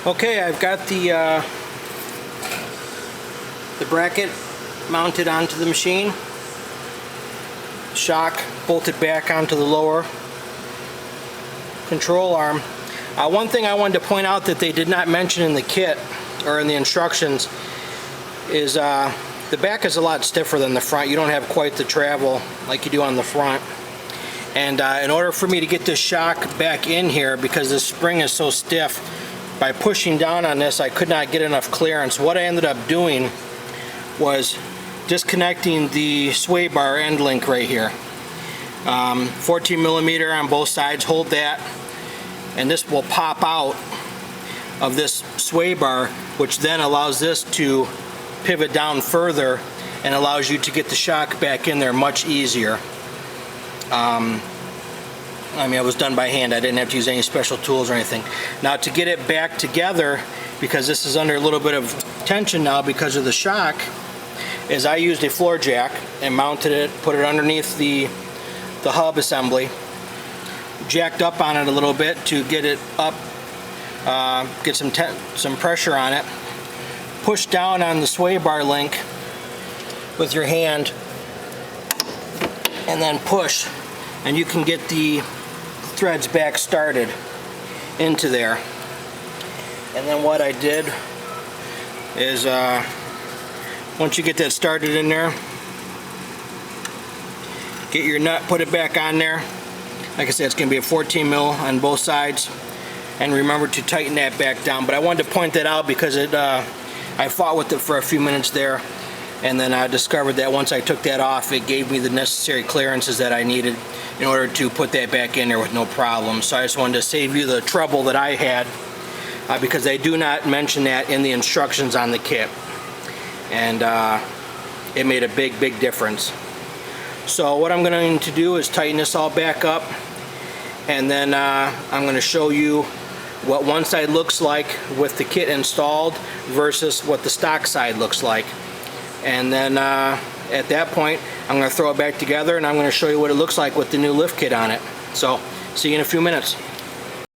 Okay, I've got the bracket mounted onto the machine, shock bolted back onto the lower control arm. One thing I wanted to point out that they did not mention in the kit or in the instructions is the back is a lot stiffer than the front. You don't have quite the travel like you do on the front. And in order for me to get this shock back in here, because the spring is so stiff, by pushing down on this I could not get enough clearance. What I ended up doing was disconnecting the sway bar end link right here. 14 millimeter on both sides, hold that, and this will pop out of this sway bar, which then allows this to pivot down further and allows you to get the shock back in there much easier. I mean, it was done by hand. I didn't have to use any special tools or anything. Now to get it back together, because this is under a little bit of tension now because of the shock, is I used a floor jack and mounted it, put it underneath the hub assembly, jacked up on it a little bit to get it up, get some pressure on it, push down on the sway bar link with your hand, and then push, and you can get the threads back started into there. And then what I did is once you get that started in there, get your nut, put it back on there. Like I said, it's going to be a 14 mil on both sides, and remember to tighten that back down. But I wanted to point that out because I fought with it for a few minutes there, and then I discovered that once I took that off, it gave me the necessary clearances that I needed in order to put that back in there with no problem. So I just wanted to save you the trouble that I had, because they do not mention that in the instructions on the kit, and it made a big difference. So what I'm going to do is tighten this all back up, and then I'm going to show you what one side looks like with the kit installed versus what the stock side looks like. And then at that point I'm going to throw it back together, and I'm going to show you what it looks like with the new lift kit on it. So see you in a few minutes.